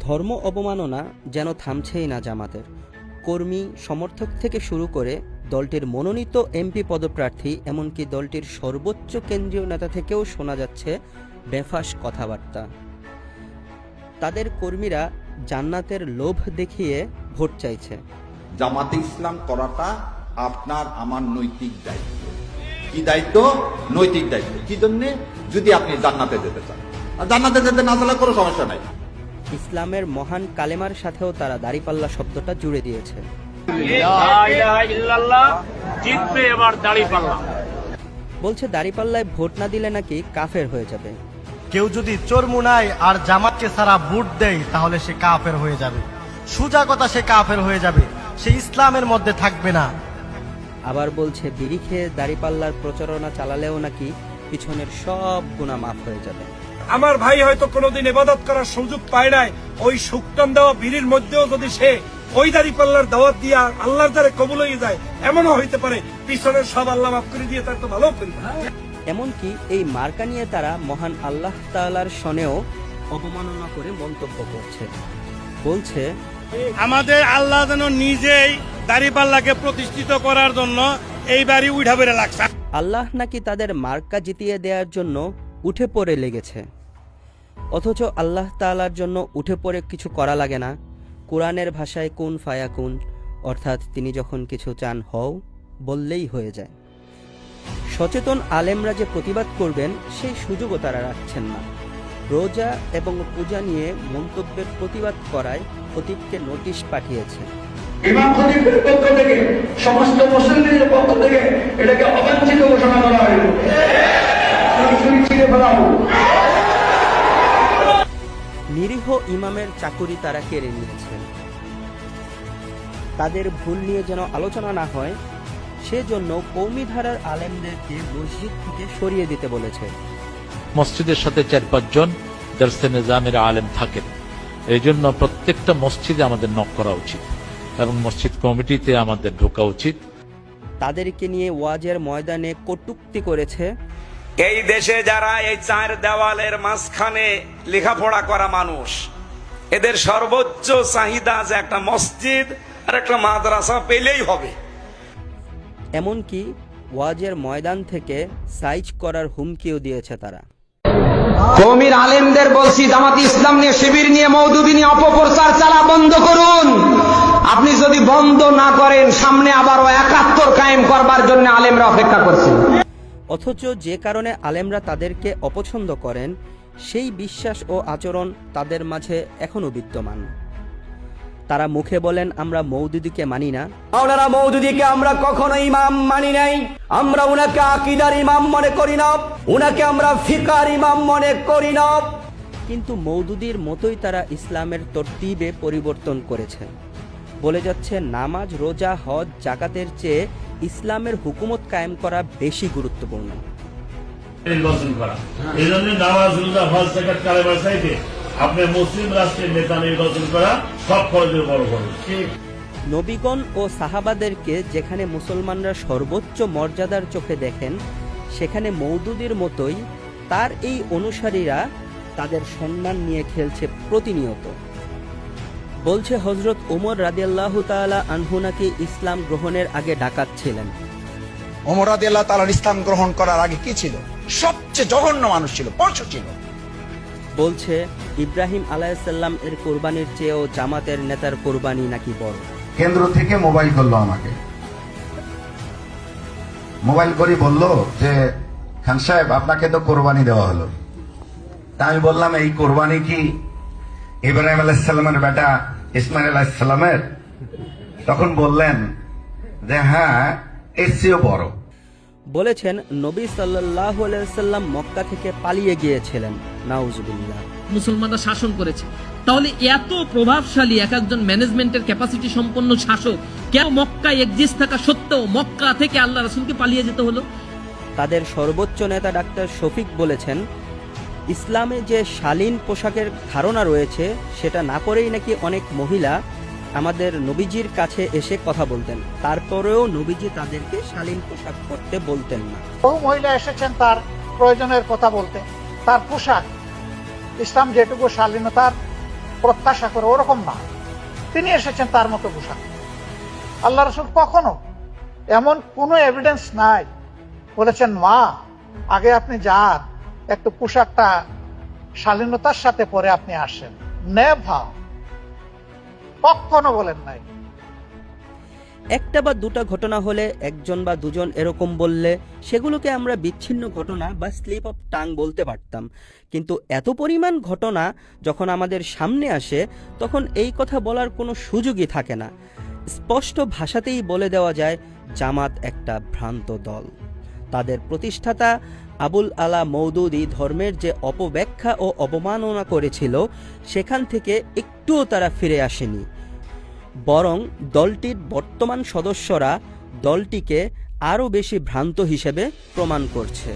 ধর্ম অবমাননা যেন থামছেই না জামাতের। কর্মী সমর্থক থেকে শুরু করে দলটির মনোনীত এমপি পদপ্রার্থী এমনকি দলটির সর্বোচ্চ কেন্দ্রীয় নেতা থেকেও শোনা যাচ্ছে বেফাঁস কথাবার্তা। তাদের কর্মীরা জান্নাতের লোভ দেখিয়ে ভোট চাইছে। জামাতে ইসলাম করাটা আপনার আমার নৈতিক দায়িত্ব। কি দায়িত্ব? নৈতিক দায়িত্ব। কি জন্যে? যদি আপনি জান্নাতে যেতে চান, আর জান্নাতে যেতে না চাইলে কোনো সমস্যা নাই। ইসলামের মহান কালেমার সাথেও তারা দাড়িপাল্লা শব্দটা জুড়ে দিয়েছে। বলছে দাড়িপাল্লায় ভোট না দিলে নাকি কাফের হয়ে যাবে। কেউ যদি চরমুনায় আর জামাতকে সারা ভোট দেয় তাহলে সে কাফের হয়ে যাবে। সোজা কথা, সে কাফের হয়ে যাবে, সে ইসলামের মধ্যে থাকবে না। আবার বলছে বিড়ি খেয়ে দাড়িপাল্লার প্রচারণা চালালেও নাকি পিছনের সব গুনাহ মাফ হয়ে যাবে। আমার ভাই হয়তো কোনোদিন ইবাদত করার সুযোগ পায় নাই, ওই শুকটান দেওয়া বিড়ির মধ্যেও যদি সে ওই দাড়িপাল্লার দাওয়াত দিয়ে আল্লাহর দ্বারে কবুল হয়ে যায়, এমনও হইতে পারে পিছনের সব আল্লাহ মাফ করে দিয়ে তার তো ভালো করি। এমনকি এই মার্কা নিয়ে তারা মহান আল্লাহ তাআলার শনেও অপমাননা করে মন্তব্য করছে। বলছে আমাদের আল্লাহ যেন নিজেই দাড়িপাল্লাকে প্রতিষ্ঠিত করার জন্য এই বাড়ি উঠা বেড়ে লাগছে। আল্লাহ নাকি তাদের মার্কা জিতিয়ে দেওয়ার জন্য উঠে পড়ে লেগেছে, অথচ আল্লাহ তাআলার জন্য উঠে পড়ে কিছু করা লাগে না। কোরআনের ভাষায় কুন ফায়াকুন, অর্থাৎ তিনি যখন কিছু চান হও বললেই হয়ে যায়। সচেতন আলেমরা যে প্রতিবাদ করবেন সেই সুযোগও তারা রাখছেন না। রোজা এবং পূজা নিয়ে মন্তব্যের প্রতিবাদ করায় খতিবকে নোটিশ পাঠিয়েছে। ইমাম খতিবের পক্ষ থেকে সমস্ত মুসলিমদের পক্ষ থেকে এটাকে অবাঞ্ছিত ঘোষণা করা হয়েছে। নিরীহ ইমামের চাকুরি তারা কেড়ে নিয়েছেন। তাদের ভুল নিয়ে যেন আলোচনা না হয় সেজন্য কওমি ধারার আলেমদেরকে মসজিদ থেকে সরিয়ে দিতে বলেছে। মসজিদের সাথে ৪-৫ জন দরসে নিজামের আলেম থাকেন, এই জন্য প্রত্যেকটা মসজিদে আমাদের নক করা উচিত এবং মসজিদ কমিটিতে আমাদের ঢোকা উচিত। তাদেরকে নিয়ে ওয়াজের ময়দানে কটূক্তি করেছে। এই দেশে যারা এই চার দেওয়ালের মাঝখানে লেখাপড়া করা মানুষ, এদের সর্বোচ্চ চাহিদা যে একটা মসজিদ আর একটা মাদ্রাসা পেলেই হবে। এমনকি ওয়াজের ময়দান থেকে সাইজ করার হুমকিও দিয়েছে তারা। কওমির আলেমদের বলছি, জামাত ইসলাম নিয়ে, শিবির নিয়ে, মওদুদি নিয়ে অপপ্রচার চালা বন্ধ করুন। আপনি যদি বন্ধ না করেন, সামনে আবারও ৭১ কায়েম করবার জন্য আলেমরা অপেক্ষা করছে। অথচ যে কারণে আলেমরা তাদেরকে অপছন্দ করেন সেই বিশ্বাস ও আচরণ তাদের মাঝে এখনো বিদ্যমান। তারা মুখে বলেন আমরা মওদুদিকে মানি না। মাওলানা মওদুদিকে আমরা কখনো ইমাম মানি নাই, আমরা উনাকে আকীদার ইমাম মনে করি না, উনাকে আমরা ফিকার ইমাম মনে করি না। কিন্তু মওদুদির মতোই তারা ইসলামের তরতিবে পরিবর্তন করেছে। বলে যাচ্ছে নামাজ, রোজা, হজ, যাকাতের চেয়ে ইসলামের হুকুমত কায়েম করা বেশি গুরুত্বপূর্ণ। নির্বাচন করা, এই জন্য নামাজ, রোজা, হজ, যাকাত, কালেমা চাইতে আপনি মুসলিম রাষ্ট্রের নেতা নির্বাচন করা সব খরচের বড় খরচ। নবীগণ ও সাহাবাদেরকে যেখানে মুসলমানরা সর্বোচ্চ মর্যাদার চোখে দেখেন, সেখানে মওদুদির মতোই তার এই অনুসারীরা তাদের সম্মান নিয়ে খেলছে প্রতিনিয়ত। বলছে হযরত ওমর রাদিয়াল্লাহু তাআলা আনহু নাকি ইসলাম গ্রহণের আগে ডাকাত ছিলেন। ওমর রাদিয়াল্লাহু তাআলা ইসলাম গ্রহণ করার আগে কি ছিল? সবচেয়ে জঘন্য মানুষ ছিল, পশু ছিল। বলছে ইব্রাহিম আলাইহিসসালাম এর কোরবানির চেয়েও জামাতের নেতার কোরবানি নাকি বড়। কেন্দ্র থেকে মোবাইল করলো আমাকে, মোবাইল করে বলল যে খান সাহেব আপনাকে তো কোরবানি দেওয়া হলো। তা আমি বললাম এই কোরবানি কি ইব্রাহিম আলাইহিস সালামের বেটা ইসমাইল আলাইহিস সালামের? তখন বললেন যে হ্যাঁ, এর চেয়েও বড়। বলেছেন নবী সাল্লাল্লাহু আলাইহি ওয়াসাল্লাম মক্কা থেকে পালিয়ে গিয়েছিলেন। নাউজুবিল্লাহ। মুসলমানরা শাসন করেছে, তাহলে এত প্রভাবশালী একজন ম্যানেজমেন্টের ক্যাপাসিটি সম্পন্ন শাসক কেন মক্কায় এক্সিস্ট থাকা সত্ত্বেও মক্কা থেকে আল্লাহ রাসূলকে পালিয়ে যেতে হলো? তাদের সর্বোচ্চ নেতা ডাক্তার শফিক বলেছেন ইসলামে যে শালীন পোশাকের ধারণা রয়েছে সেটা না করেই নাকি অনেক মহিলা আমাদের নবীজির কাছে এসে কথা বলতেন, তারপরেও নবীজি তাদেরকে শালীন পোশাক পরতে বলতেন না। বহু মহিলা এসেছেন তার প্রয়োজনের কথা বলতে, তার পোশাক ইসলাম যেটুকু শালীনতার প্রত্যাশা করে, ওরকম না। তিনি এসেছেন তার মতো পোশাক। আল্লাহ রাসূল কখনো এমন কোনো এভিডেন্স নাই বলেছেন মা আগে আপনি যান, একটু পোশাকটা শালীনতার সাথে পরে আপনি আসেন। নেভার, কখনো বলেন নাই। একটা বা দুটা ঘটনা হলে, একজন বা দুজন এরকম বললে সেগুলোকে আমরা বিচ্ছিন্ন ঘটনা বা স্লিপ অফ টাং বলতে পারতাম, কিন্তু এত পরিমাণ ঘটনা যখন আমাদের সামনে আসে তখন এই কথা বলার কোনো সুযোগই থাকে না। স্পষ্ট ভাষাতেই বলে দেওয়া যায় জামাত একটা ভ্রান্ত দল। তাদের প্রতিষ্ঠাতা আবুল আলা মওদুদী ধর্মের যে অপব্যাখ্যা ও অবমাননা করেছিল সেখান থেকে একটুও তারা ফিরে আসেনি, বরং দলটির বর্তমান সদস্যরা দলটিকে আরও বেশি ভ্রান্ত হিসেবে প্রমাণ করছে।